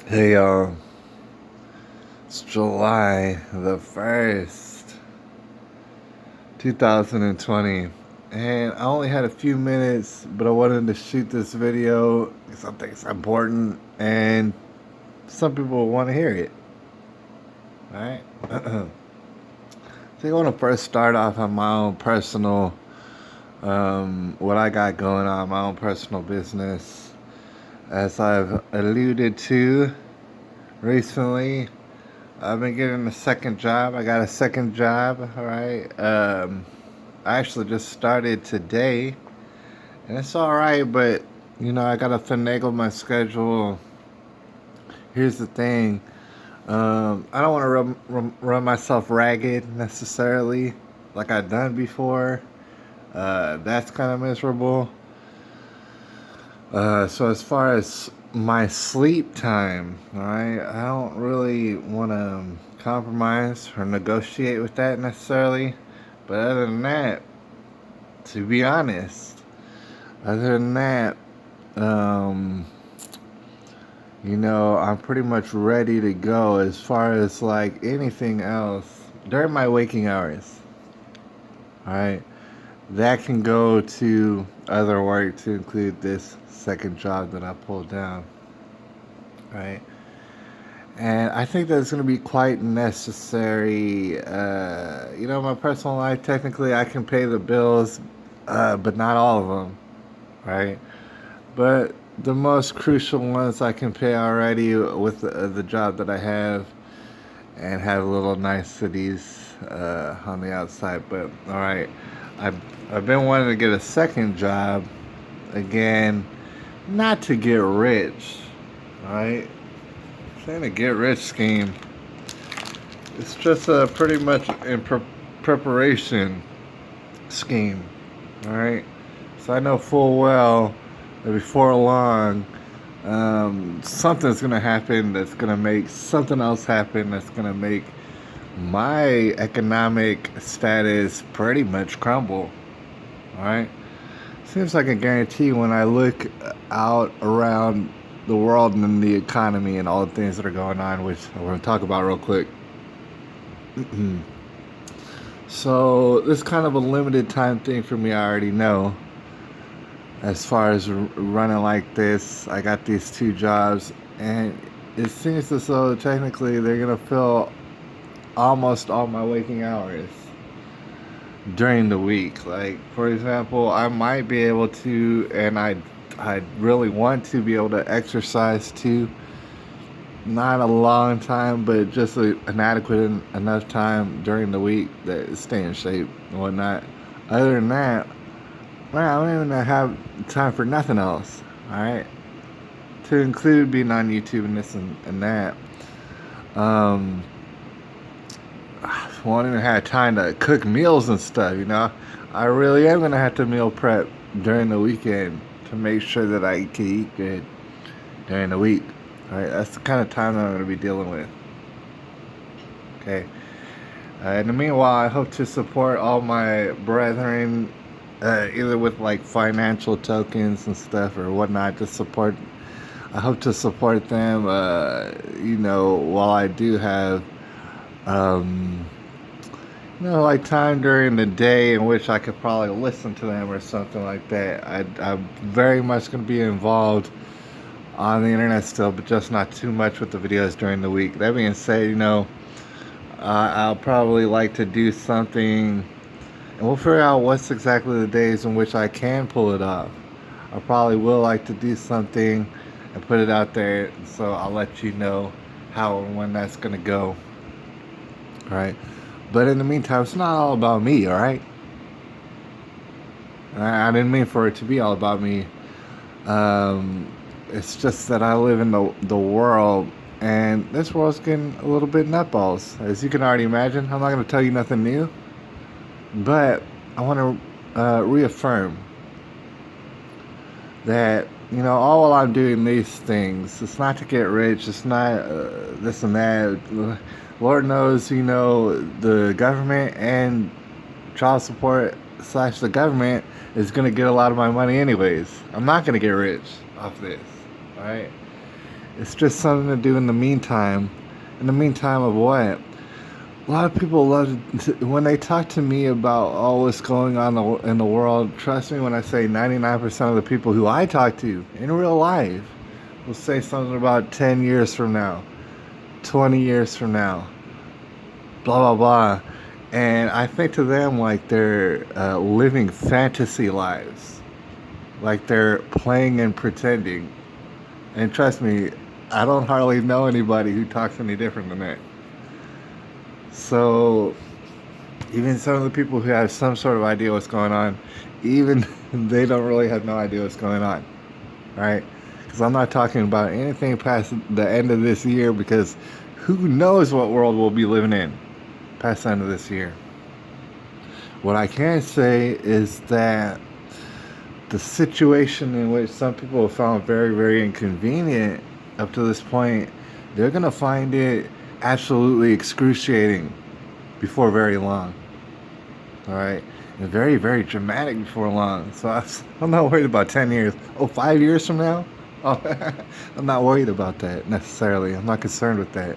Hey y'all, it's July the 1st, 2020, and I only had a few minutes, but I wanted to shoot this video because I think it's important and some people want to hear it, right? So I want to first start off on my own personal, what I got going on, my own personal business. As I've alluded to recently, I've been getting a second job. I got a second job, all right. I actually just started today, and it's all right, but I gotta finagle my schedule. Here's the thing: I don't want to run myself ragged necessarily, like I've done before. That's kind of miserable. So as far as my sleep time, all right, I don't really want to compromise or negotiate with that necessarily. But other than that, to be honest, other than that, um, I'm pretty much ready to go as far as like anything else during my waking hours. All right, that can go to other work to include this second job that I pulled down. Right. And I think that's going to be quite necessary. My personal life, technically, I can pay the bills, but not all of them, right? But the most crucial ones I can pay already with the job that I have and have little niceties on the outside. But all right, I've, I've been wanting to get a second job again, not to get rich, right? Saying a get rich scheme. It's just a pretty much in preparation scheme. All right. So I know full well that before long, something's gonna happen that's gonna make something else happen that's gonna make my economic status pretty much crumble. All right. Seems like a guarantee when I look out around the world and the economy and all the things that are going on, which I want to talk about real quick. So this is kind of a limited time thing for me. I already know. As far as running like this, I got these two jobs, and it seems as though technically they're gonna fill almost all my waking hours during the week. Like for example, I might be able to, and I really want to be able to exercise too. Not a long time, but just an adequate enough time during the week that stay in shape and whatnot. Other than that, man, I don't even have time for nothing else. All right, to include being on YouTube and this and that. Um, I won't even have time to cook meals and stuff. I really am gonna have to meal prep during the weekend to make sure that I can eat good during the week. All right, that's the kind of time that I'm gonna be dealing with. Okay. In the meanwhile, I hope to support all my brethren, either with like financial tokens and stuff or whatnot. To support, I hope to support them. While I do have, um, like time during the day in which I could probably listen to them or something like that. I'm very much going to be involved on the internet still, but just not too much with the videos during the week. That being said, I'll probably like to do something, and we'll figure out what's exactly the days in which I can pull it off. I probably will like to do something and put it out there, so I'll let you know how and when that's gonna go. All right. But in the meantime, it's not all about me. All right. I didn't mean for it to be all about me. Um, it's just that I live in the world, and this world's getting a little bit nutballs, as you can already imagine. I'm not going to tell you nothing new, but I want to reaffirm that all while I'm doing these things, it's not to get rich. It's not this and that. Lord knows, the government and child support slash the government is going to get a lot of my money anyways. I'm not going to get rich off this, all right? It's just something to do in the meantime. In the meantime of what? A lot of people love when they talk to me about all what's going on in the world. Trust me when I say 99% of the people who I talk to in real life will say something about 10 years from now, 20 years from now, blah, blah, blah. And I think to them like they're living fantasy lives, like they're playing and pretending. And trust me, I don't hardly know anybody who talks any different than that. So even some of the people who have some sort of idea what's going on, even they don't really have no idea what's going on, right? Because I'm not talking about anything past the end of this year, because who knows what world we'll be living in past the end of this year. What I can say is that the situation in which some people have found very, very inconvenient up to this point, they're going to find it absolutely excruciating before very long. All right. And very, very dramatic before long. So I'm not worried about 10 years. Oh, 5 years from now? Oh, I'm not worried about that necessarily. I'm not concerned with that.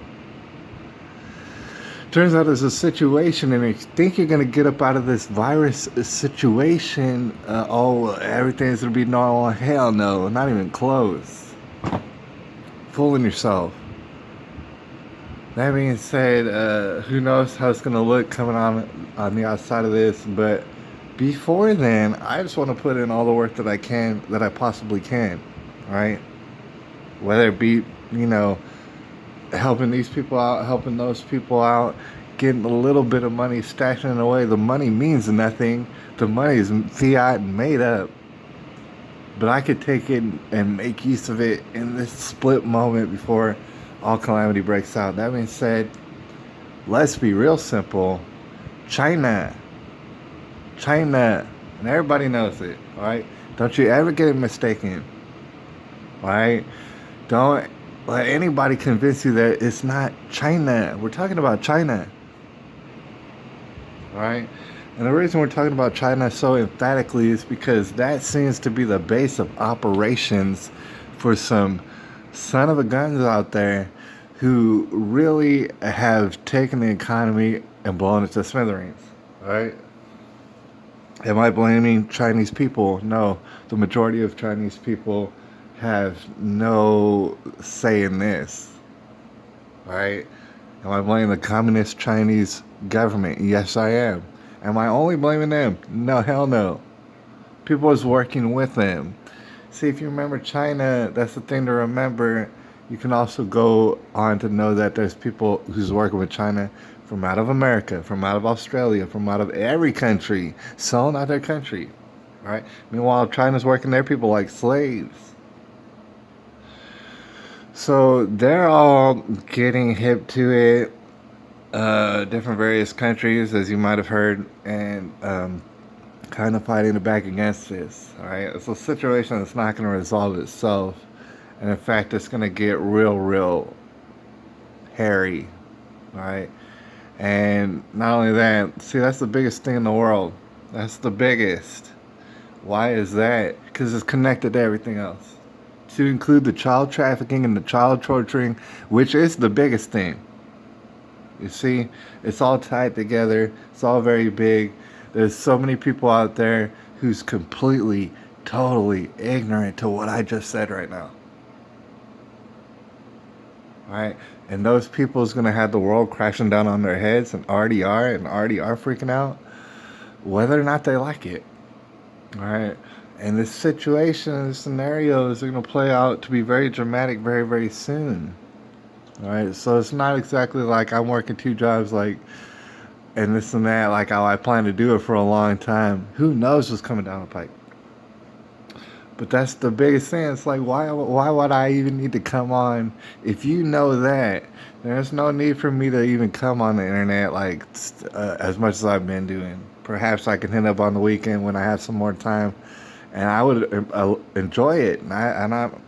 Turns out there's a situation, and you think you're going to get up out of this virus situation. Everything's going to be normal. Hell no, not even close. Fooling yourself. That being said, who knows how it's going to look coming on the outside of this, but before then, I just want to put in all the work that I possibly can, right? Whether it be, helping these people out, helping those people out, getting a little bit of money, stashing it away. The money means nothing. The money is fiat and made up. But I could take it and make use of it in this split moment before all calamity breaks out. That being said, let's be real simple. China. And everybody knows it, all right? Don't you ever get it mistaken, all right? Don't let anybody convince you that it's not China. We're talking about China, all right? And the reason we're talking about China so emphatically is because that seems to be the base of operations for some son of a guns out there who really have taken the economy and blown it to smithereens, right? Am I blaming Chinese people? No. The majority of Chinese people have no say in this, right? Am I blaming the communist Chinese government? Yes, I am. Am I only blaming them? No, hell no. People is working with them. See, if you remember China, that's the thing to remember. You can also go on to know that there's people who's working with China from out of America, from out of Australia, from out of every country, selling out their country, right? Meanwhile, China's working their people like slaves. So they're all getting hip to it. Different various countries, as you might have heard, and kind of fighting back against this. All right, it's a situation that's not going to resolve itself, and in fact, it's going to get real, real hairy. All right, and not only that, see, that's the biggest thing in the world. That's the biggest. Why is that? Because it's connected to everything else. To include the child trafficking and the child torturing, which is the biggest thing. You see, it's all tied together. It's all very big. There's so many people out there who's completely, totally ignorant to what I just said right now. All right? And those people is going to have the world crashing down on their heads and already are freaking out, whether or not they like it. All right? And this situation, this scenarios are going to play out to be very dramatic very, very soon. All right, so it's not exactly like I'm working two jobs, like, and this and that, like how I plan to do it for a long time. Who knows what's coming down the pike? But that's the biggest thing. It's like, why would I even need to come on? If you know that, there's no need for me to even come on the internet, like, as much as I've been doing. Perhaps I can hit up on the weekend when I have some more time, and I would enjoy it, and I'm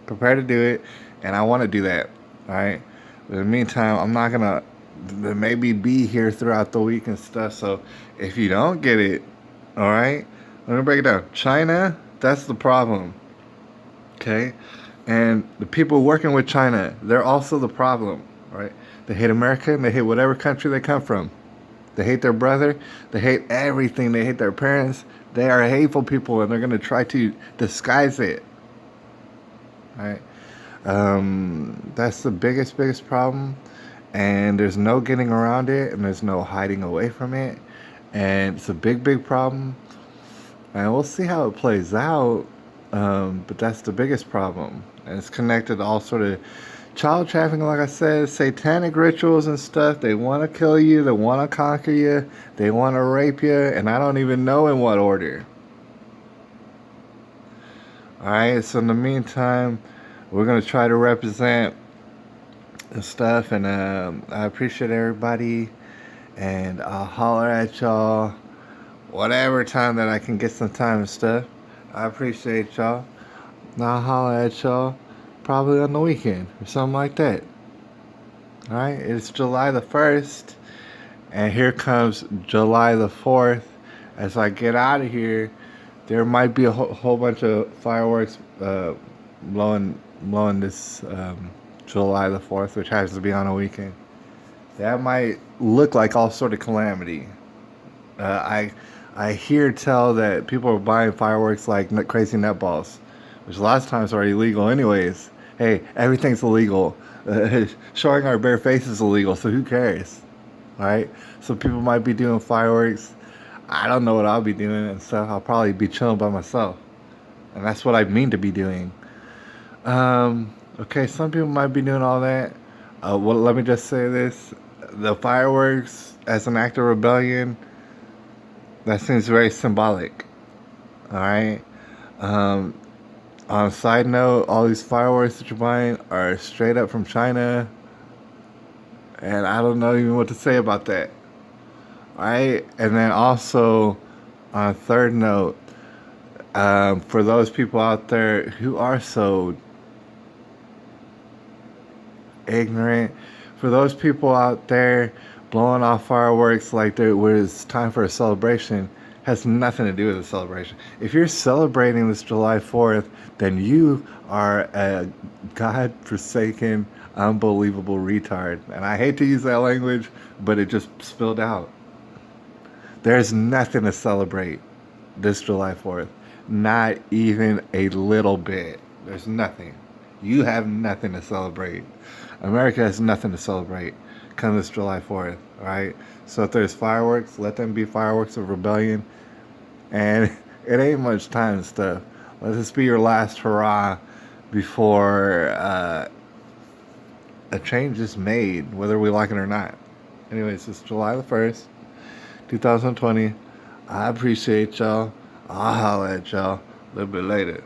prepared to do it. And I want to do that, all right? But in the meantime, I'm not going to maybe be here throughout the week and stuff. So if you don't get it, all right, let me break it down. China, that's the problem, okay? And the people working with China, they're also the problem, right? They hate America and they hate whatever country they come from. They hate their brother. They hate everything. They hate their parents. They are hateful people, and they're going to try to disguise it. Right? That's the biggest problem, and there's no getting around it, and there's no hiding away from it, and it's a big problem, and we'll see how it plays out. But that's the biggest problem, and it's connected to all sort of child trafficking, like I said, satanic rituals and stuff. They want to kill you, they want to conquer you, they want to rape you, and I don't even know in what order. Alright, so in the meantime, we're going to try to represent and stuff, and I appreciate everybody, and I'll holler at y'all whatever time that I can get some time and stuff. I appreciate y'all. And I'll holler at y'all probably on the weekend or something like that. Alright, it's July the 1st, and here comes July the 4th. As I get out of here, there might be a whole bunch of fireworks blowing this July the 4th, which happens to be on a weekend. That might look like all sort of calamity. I hear tell that people are buying fireworks like crazy nutballs, which a lot of times are illegal anyways. Hey, everything's illegal. Showing our bare face is illegal, so who cares? Alright? So people might be doing fireworks. I don't know what I'll be doing and stuff. I'll probably be chilling by myself. And that's what I mean to be doing. Okay, some people might be doing all that. Well, let me just say this. The fireworks as an act of rebellion, that seems very symbolic. Alright? On a side note, all these fireworks that you're buying are straight up from China. And I don't know even what to say about that. Alright? And then also, on a third note, for those people out there who are so ignorant, for those people out there blowing off fireworks like there was time for a celebration, has nothing to do with the celebration. If you're celebrating this July 4th, then you are a God-forsaken, unbelievable retard. And I hate to use that language, but it just spilled out. There's nothing to celebrate this July 4th. Not even a little bit. There's nothing. You have nothing to celebrate. America has nothing to celebrate come this July 4th, alright? So if there's fireworks, let them be fireworks of rebellion. And it ain't much time and stuff. Let this be your last hurrah before a change is made, whether we like it or not. Anyways, it's July the 1st, 2020. I appreciate y'all. I'll holler at y'all a little bit later.